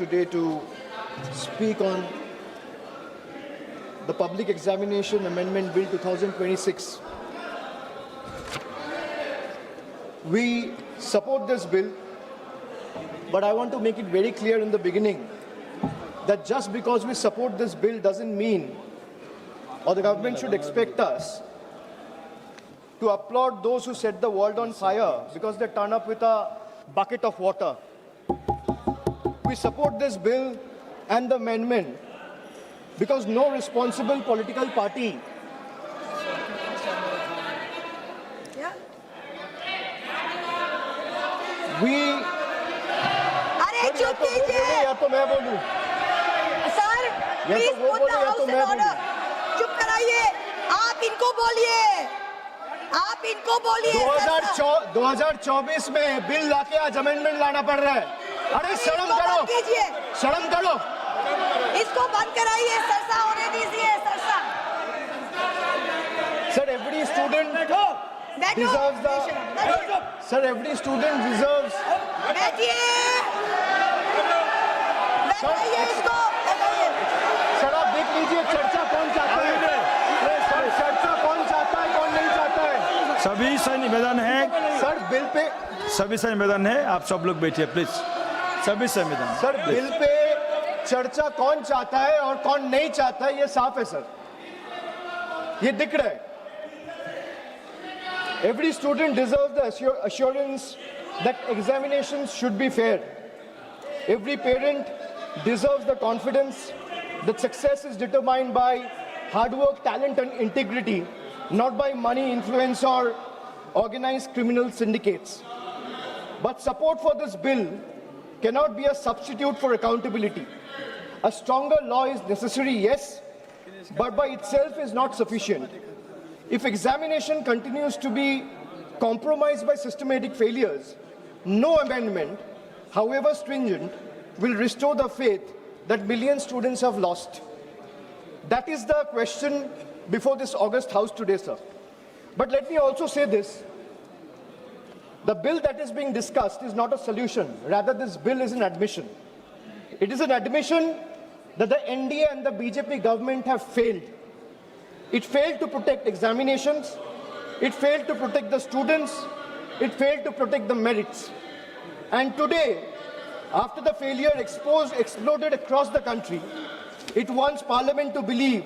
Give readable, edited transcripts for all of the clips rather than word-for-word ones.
today to speak on the Public Examination Amendment Bill 2026. We support this bill, but I want to make it very clear in the beginning that just because we support this bill doesn't mean, or the government should expect us to applaud those who set the world on fire because they turn up with a bucket of water. We support this bill and the amendment because no responsible political party अरे चुप कीजिए या तो मैं बोलूं sir please put the house in order चुप कराइए आप इनको बोलिए 2024 में बिल लाके आज अमेंडमेंट लाना पड़ रहा है अरे शर्म करो इसको बंद कराइए सरसा होने दीजिए सरसा सर every student deserves बैठिए इसको सर आप देख लीजिए चर्चा कौन चाहता है चर्चा कौन चाहता है कौन नहीं चाहता है सभी से निवेदन है सर बिल पे सभी से निवेदन है आप सब लोग बैठिए प्लीज सभी से निवेदन सर बिल पे चर्चा कौन चाहता है और कौन नहीं चाहता है ये साफ है सर ये दिख रहा है Every student deserves the assurance that examinations should be fair. Every parent deserves the confidence that success is determined by hard work, talent and integrity, not by money, influence or organized criminal syndicates. But support for this bill cannot be a substitute for accountability. A stronger law is necessary, yes, but by itself is not sufficient. If examination continues to be compromised by systematic failures, no amendment, however stringent, will restore the faith that millions of students have lost. That is the question before this August House today, sir. But let me also say this. The bill that is being discussed is not a solution. Rather, this bill is an admission. It is an admission that the NDA and the BJP government have failed. It failed to protect examinations, it failed to protect the students, it failed to protect the merits. And today, after the failure exploded across the country, it wants Parliament to believe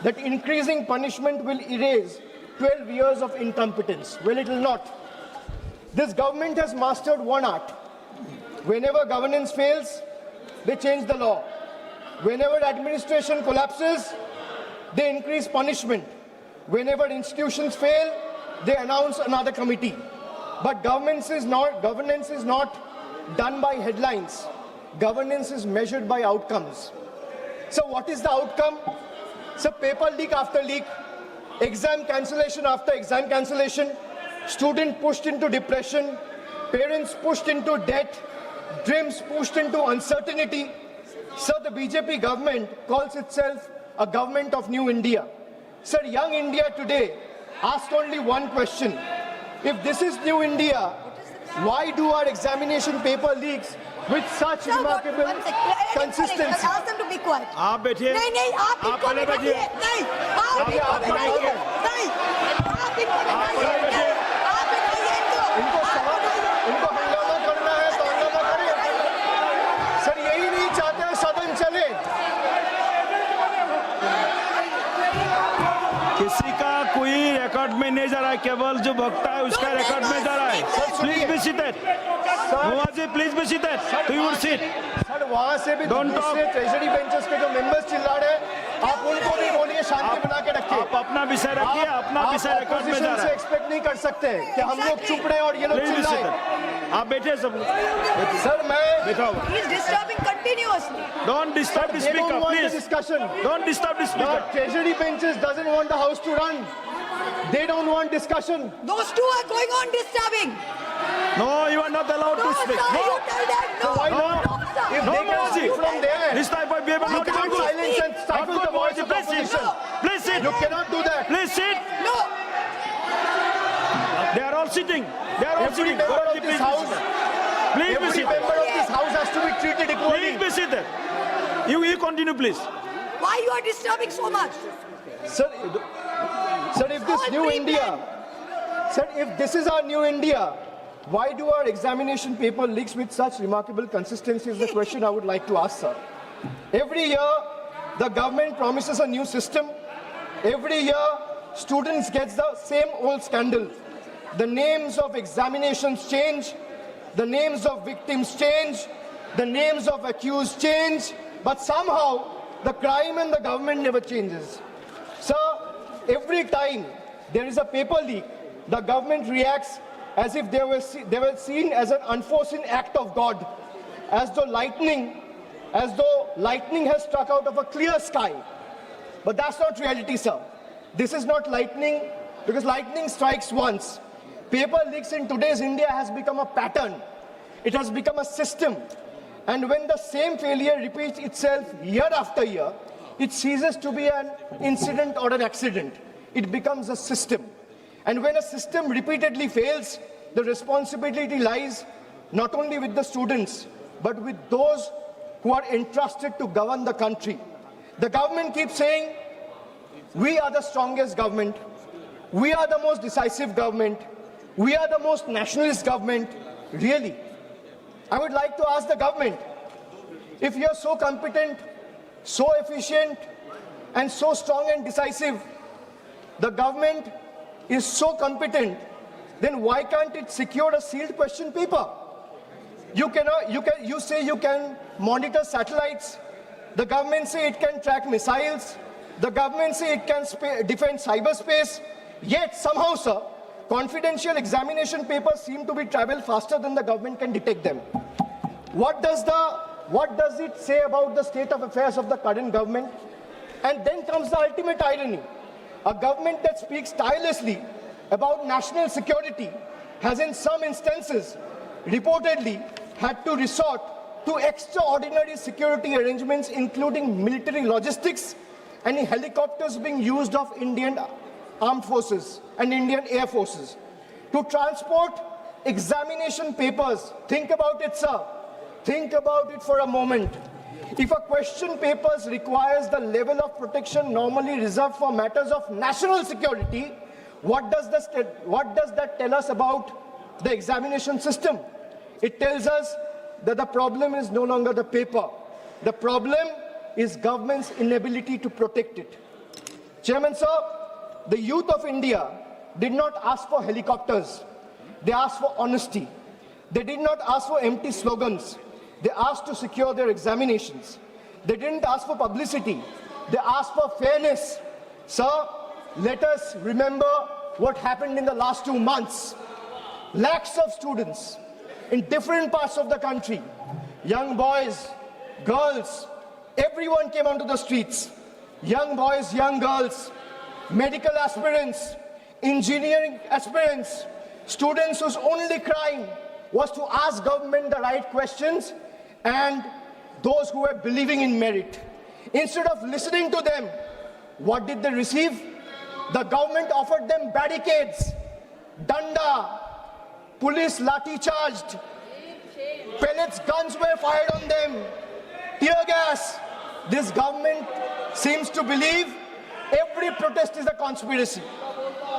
that increasing punishment will erase 12 years of incompetence. Well, it will not. This government has mastered one art. Whenever governance fails, they change the law. Whenever administration collapses, they increase punishment. Whenever institutions fail, they announce another committee. But governance is not done by headlines. Governance is measured by outcomes. So what is the outcome? So paper leak after leak, exam cancellation after exam cancellation, student pushed into depression, parents pushed into debt, dreams pushed into uncertainty. So the BJP government calls itself a government of new India. Sir, young India today asks only one question. If this is new India, why do our examination paper leaks with such remarkable consistency? Ask them to be quiet. आप बैठिए नहीं आप इनको बैठिए नहीं आप इनको बैठाइए नहीं आप इनको बैठाइए इनको हंगामा करना है तो हंगामा करें। सर यही नहीं चाहते हैं सदन चले। किसी का कोई रिकॉर्ड में नहीं जा रहा है केवल जो वक्ता है उसका रिकॉर्ड में जा रहा है please be seated Moha ji please be seated to your seat sir वहां से भी दूसरे ट्रेजरी बेंचेस के जो मेंबर्स चिल्ला रहे हैं आप उनको भी बोलिए शांति बना के रखिए आप अपना विषय रखिए अपना विषय रिकॉर्ड में जा रहा है एक्सपेक्ट नहीं कर सकते कि हम लोग चुप रहे और ये लोग चिल्लाएं। आप बैठिए सब सर मैं बैठा हुआ He is disturbing continuously. Don't disturb the speaker, please. Discussion. Don't disturb the The speaker. treasury benches doesn't want the house to run. They don't want discussion. Those two are going on disturbing. No, you are not allowed No, to speak. sir, you tell them no. Why No. not? If No, they can Mohaji. speak from there, This type of behavior you not can't good. silence and stifle the voice of Please sit. opposition. Please sit. You cannot do that. Please sit. No. They are all sitting. They are all Every sitting. member of Please this be house, seated. Please be every seated. member of this house has to be treated equally. Please be seated. continue, please. Why you are disturbing so much? Sir, if this new India, sir, if this is our new India, why do our examination paper leaks with such remarkable consistency is the question I would like to ask, sir. Every year, the government promises a new system. Every year, students get the same old scandal. The names of examinations change, the names of victims change, the names of accused change, but somehow the crime and the government never changes. Sir, every time there is a paper leak, the government reacts as if they were seen as an unforeseen act of God, as though lightning has struck out of a clear sky. But that's not reality, sir. This is not lightning, because lightning strikes once. Paper leaks in today's India has become a pattern. It has become a system. And when the same failure repeats itself year after year, it ceases to be an incident or an accident. It becomes a system. And when a system repeatedly fails, the responsibility lies not only with the students, but with those who are entrusted to govern the country. The government keeps saying, we are the strongest government, we are the most decisive government, we are the most nationalist government. Really? I would like to ask the government, if you are so competent, so efficient, and so strong and decisive, the government is so competent, then why can't it secure a sealed question paper? You say you can monitor satellites. The government say it can track missiles. The government say it can defend cyberspace. Yet somehow, sir, confidential examination papers seem to be travel faster than the government can detect them. What does it say about the state of affairs of the current government? And then comes the ultimate irony. A government that speaks tirelessly about national security has in some instances reportedly had to resort to extraordinary security arrangements, including military logistics and helicopters being used of Indian armed forces and Indian air forces to transport examination papers. Think about it, sir. Think about it for a moment. If a question paper requires the level of protection normally reserved for matters of national security, what does that tell us about the examination system? It tells us that the problem is no longer the paper. The problem is government's inability to protect it. Chairman, sir, the youth of India did not ask for helicopters. They asked for honesty. They did not ask for empty slogans. They asked to secure their examinations. They didn't ask for publicity. They asked for fairness. Sir, let us remember what happened in the last 2 months. Lakhs of students in different parts of the country, young boys, girls, everyone came onto the streets. Young boys, young girls, medical aspirants, engineering aspirants, students whose only crime was to ask government the right questions, and those who were believing in merit. Instead of listening to them, what did they receive? The government offered them barricades, danda, police lathi charged, pellets, guns were fired on them, tear gas. This government seems to believe every protest is a conspiracy.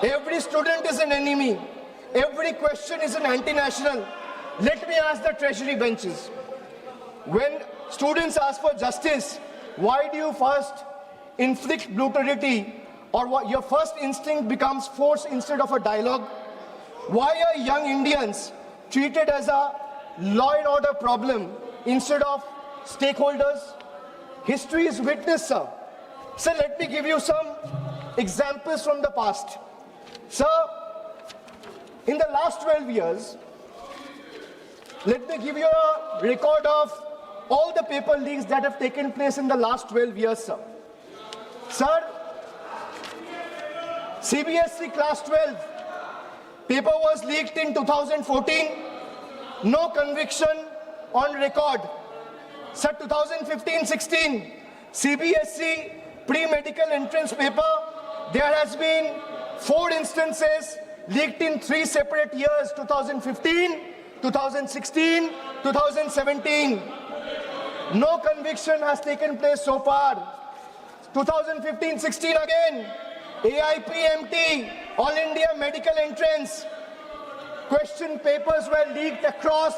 Every student is an enemy. Every question is an anti-national. Let me ask the treasury benches. When students ask for justice, why do you first inflict brutality, or what your first instinct becomes force instead of a dialogue? Why are young Indians treated as a law and order problem instead of stakeholders? History is witness, sir. Sir, let me give you some examples from the past. Sir, in the last 12 years, let me give you a record of all the paper leaks that have taken place in the last 12 years, sir. Sir, CBSE class 12 paper was leaked in 2014, no conviction on record. Sir, 2015-16, CBSE pre-medical entrance paper, there has been 4 instances leaked in 3 separate years, 2015, 2016, 2017. No conviction has taken place so far. 2015-16 again. AIPMT, All India Medical Entrance. Question papers were leaked across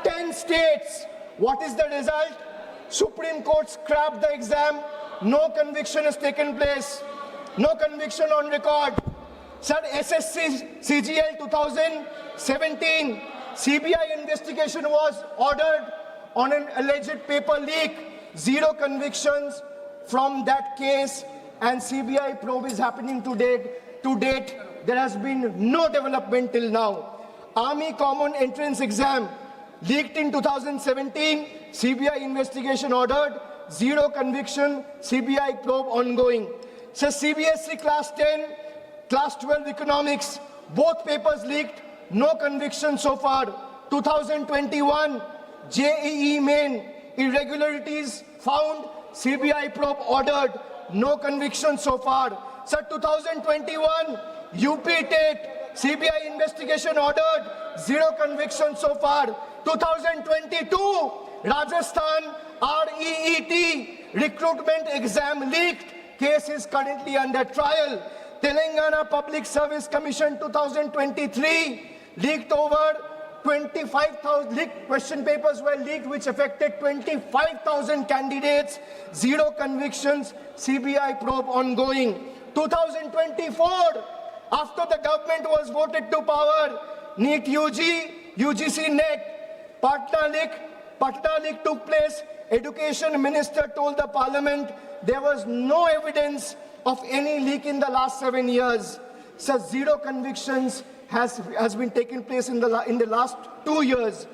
10 states. What is the result? Supreme Court scrapped the exam. No conviction has taken place. No conviction on record. Sir, SSC CGL 2017, CBI investigation was ordered on an alleged paper leak. 0 convictions from that case, and CBI probe is happening to date. To date, there has been no development till now. Army Common Entrance Exam leaked in 2017, CBI investigation ordered, 0 conviction, CBI probe ongoing. So CBSE Class 10, Class 12 Economics, both papers leaked, no conviction so far. 2021, JEE Main, irregularities found, CBI probe ordered, no conviction so far. So 2021, UP TET, CBI investigation ordered, 0 conviction so far. 2022, Rajasthan REET, recruitment exam leaked, case is currently under trial. Telangana Public Service Commission 2023, leaked over 25,000, question papers were leaked which affected 25,000 candidates, 0 convictions, CBI probe ongoing. 2024, after the government was voted to power, NEET UG, UGC NET, Patna leak took place. Education Minister told the Parliament there was no evidence of any leak in the last 7 years. So 0 convictions has been taking place in the last 2 years.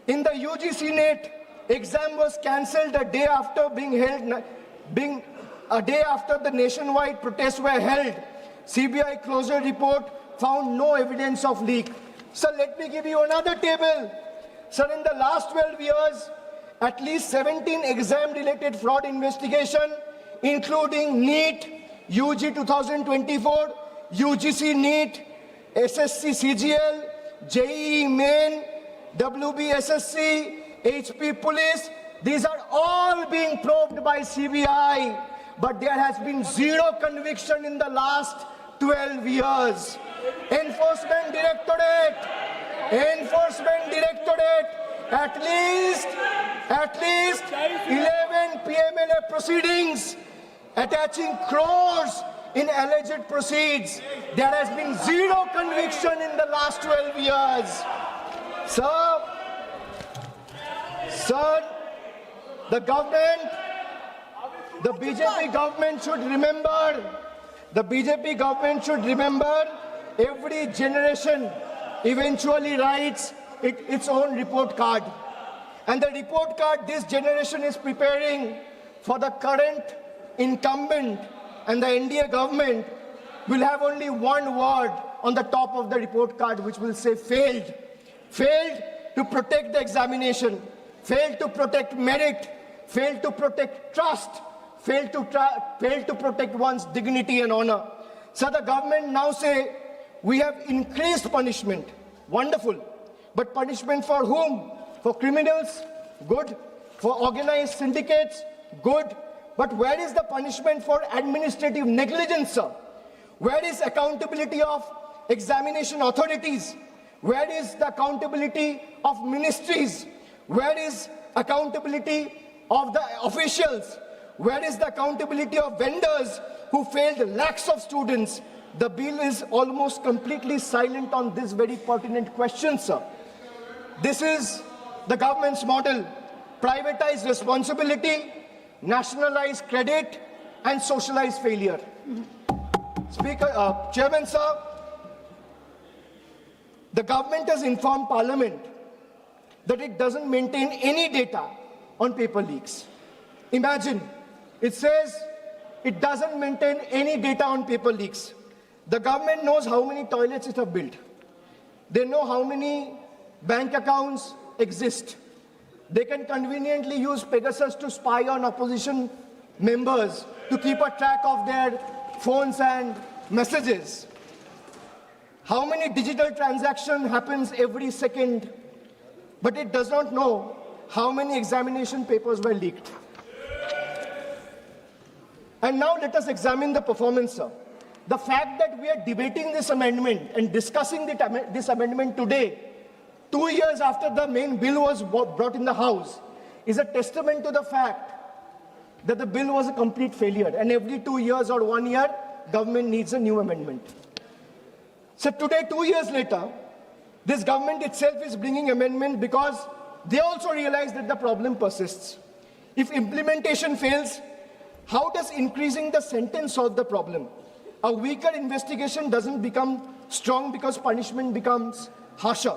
In the UGC NET, exam was cancelled a day after a day after the nationwide protests were held. CBI closure report found no evidence of leak. So let me give you another table. Sir, in the last 12 years, at least 17 exam-related fraud investigation, including NEET, UG 2024, UGC NEET, SSC CGL, JEE Main, WBSSC, HP Police, these are all being probed by CBI, but there has been 0 conviction in the last 12 years. Enforcement Directorate, at least 11 PMLA proceedings attaching crores in alleged proceeds. There has been 0 conviction in the last 12 years. Sir, the government, the BJP government should remember, every generation eventually writes its own report card. And the report card this generation is preparing for the current incumbent and the NDA government will have only one word on the top of the report card, which will say failed. Failed to protect the examination, failed to protect merit, failed to protect trust, failed to protect one's dignity and honor. So the government now say, we have increased punishment. Wonderful. But punishment for whom? For criminals? Good. For organized syndicates? Good. But where is the punishment for administrative negligence, sir? Where is accountability of examination authorities? Where is the accountability of ministries? Where is accountability of the officials? Where is the accountability of vendors who failed lakhs of students? The bill is almost completely silent on this very pertinent question, sir. This is the government's model: privatize responsibility, nationalize credit, and socialize failure. Chairman, sir, the government has informed Parliament that it doesn't maintain any data on paper leaks. Imagine, it says it doesn't maintain any data on paper leaks. The government knows how many toilets it has built. They know how many bank accounts exist. They can conveniently use Pegasus to spy on opposition members to keep a track of their phones and messages. How many digital transactions happens every second, but it does not know how many examination papers were leaked. And now let us examine the performance, sir. The fact that we are debating this amendment and discussing this amendment today, 2 years after the main bill was brought in the House, is a testament to the fact that the bill was a complete failure. And every 2 years or 1 year, government needs a new amendment. So today, 2 years later, this government itself is bringing amendment because they also realize that the problem persists. If implementation fails, how does increasing the sentence solve the problem? A weaker investigation doesn't become strong because punishment becomes harsher.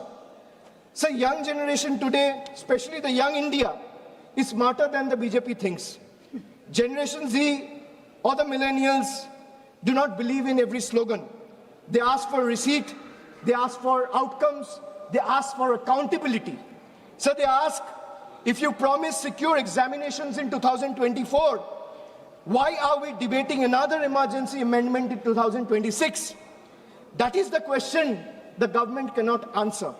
So young generation today, especially the young India, is smarter than the BJP thinks. Generation Z or the millennials do not believe in every slogan. They ask for receipt, they ask for outcomes, they ask for accountability. So they ask, if you promise secure examinations in 2024, why are we debating another emergency amendment in 2026? That is the question the government cannot answer.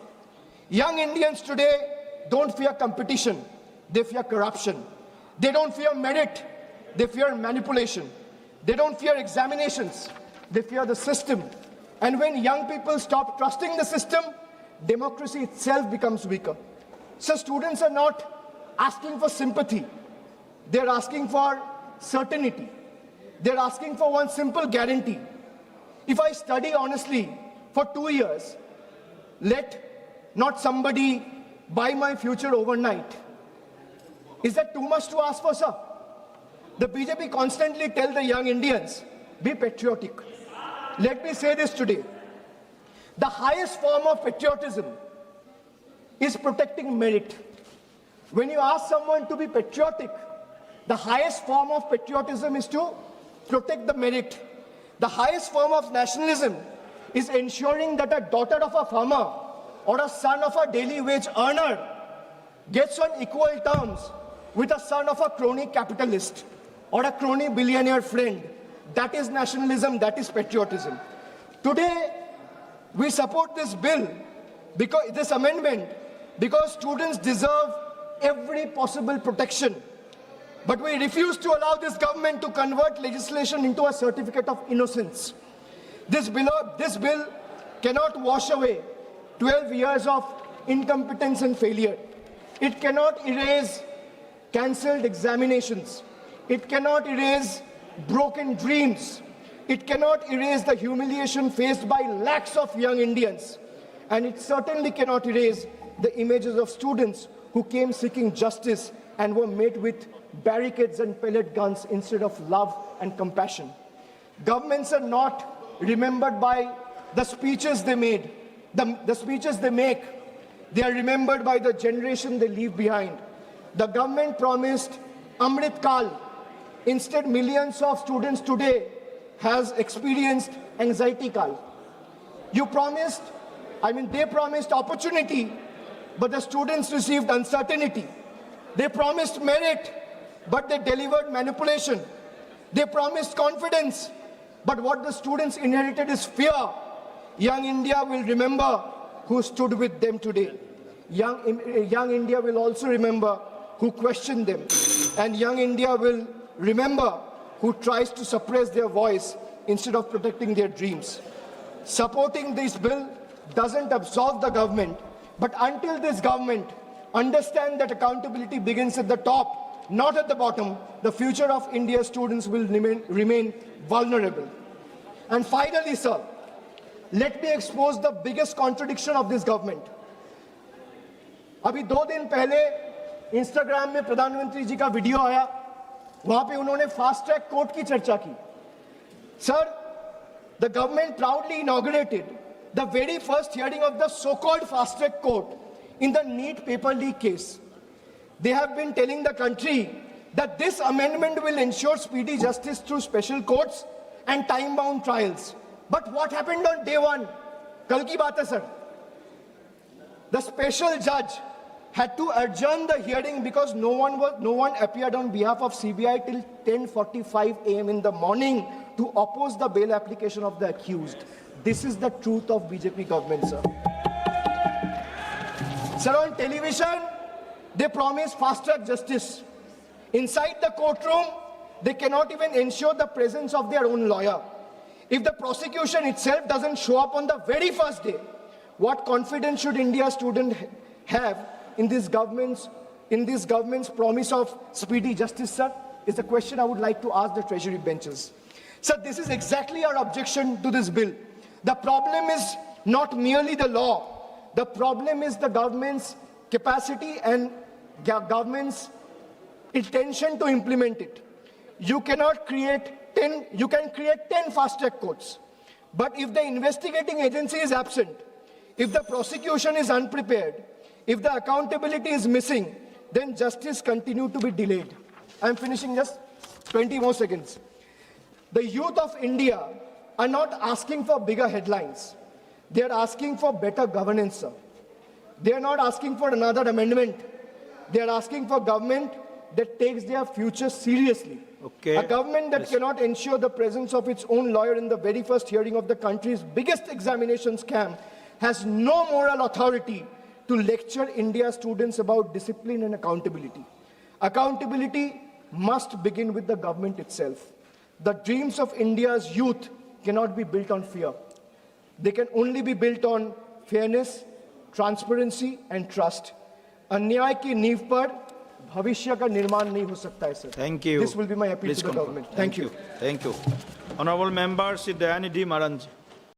Young Indians today don't fear competition, they fear corruption. They don't fear merit, they fear manipulation. They don't fear examinations, they fear the system. And when young people stop trusting the system, democracy itself becomes weaker. So students are not asking for sympathy, they're asking for certainty. They're asking for one simple guarantee. If I study honestly for 2 years, let not somebody buy my future overnight. Is that too much to ask for, sir? The BJP constantly tell the young Indians, be patriotic. Let me say this today. The highest form of patriotism is protecting merit. When you ask someone to be patriotic, the highest form of patriotism is to protect the merit. The highest form of nationalism is ensuring that a daughter of a farmer or a son of a daily wage earner gets on equal terms with a son of a crony capitalist or a crony billionaire friend. That is nationalism, that is patriotism. Today, we support this bill, because this amendment, because students deserve every possible protection. But we refuse to allow this government to convert legislation into a certificate of innocence. This bill cannot wash away 12 years of incompetence and failure. It cannot erase cancelled examinations. It cannot erase broken dreams. It cannot erase the humiliation faced by lakhs of young Indians. And it certainly cannot erase the images of students who came seeking justice and were met with barricades and pellet guns instead of love and compassion. Governments are not remembered by the speeches they made, the speeches they make. They are remembered by the generation they leave behind. The government promised Amrit Kal. Instead, millions of students today has experienced anxiety Kal. They promised opportunity, but the students received uncertainty. They promised merit, but they delivered manipulation. They promised confidence, but what the students inherited is fear. Young India will remember who stood with them today. Young India will also remember who questioned them. And young India will remember who tries to suppress their voice instead of protecting their dreams. Supporting this bill doesn't absolve the government, but until this government understands that accountability begins at the top, not at the bottom, the future of India's students will remain vulnerable. And finally, sir, let me expose the biggest contradiction of this government. अभी 2 दिन पहले Instagram में प्रधानमंत्री जी का video आया, वहां पे उन्होंने फास्ट ट्रैक कोर्ट की चर्चा की. Sir, the government proudly inaugurated the very first hearing of the so-called fast track court in the NEET paper leak case. They have been telling the country that this amendment will ensure speedy justice through special courts and time-bound trials. But what happened on day one? Kal ki baat hai, sir. The special judge had to adjourn the hearing because no one appeared on behalf of CBI till 10:45 a.m. in the morning to oppose the bail application of the accused. This is the truth of BJP government, sir. Sir, on television, They promise fast-track justice. Inside the courtroom, they cannot even ensure the presence of their own lawyer. If the prosecution itself doesn't show up on the very first day, what confidence should India's student have in this government's promise of speedy justice, sir? Is the question I would like to ask the Treasury benches. Sir, this is exactly our objection to this bill. The problem is not merely the law. The problem is the government's capacity and government's intention to implement it. You can create 10 fast-track courts. But if the investigating agency is absent, if the prosecution is unprepared, if the accountability is missing, then justice continues to be delayed. I'm finishing just 20 more seconds. The youth of India are not asking for bigger headlines. They are asking for better governance, sir. They are not asking for another amendment. They are asking for government that takes their future seriously. Okay. A government that cannot ensure the presence of its own lawyer in the very first hearing of the country's biggest examination scam has no moral authority to lecture India's students about discipline and accountability. Accountability must begin with the government itself. The dreams of India's youth cannot be built on fear. They can only be built on fairness, transparency and trust. अन्याय की नींव पर भविष्य का निर्माण नहीं हो सकता है, sir. Thank you. This will be my appeal Please to the conclude. government. Thank you. Thank you. Honorable Member Shri Dayanidhi Maranji.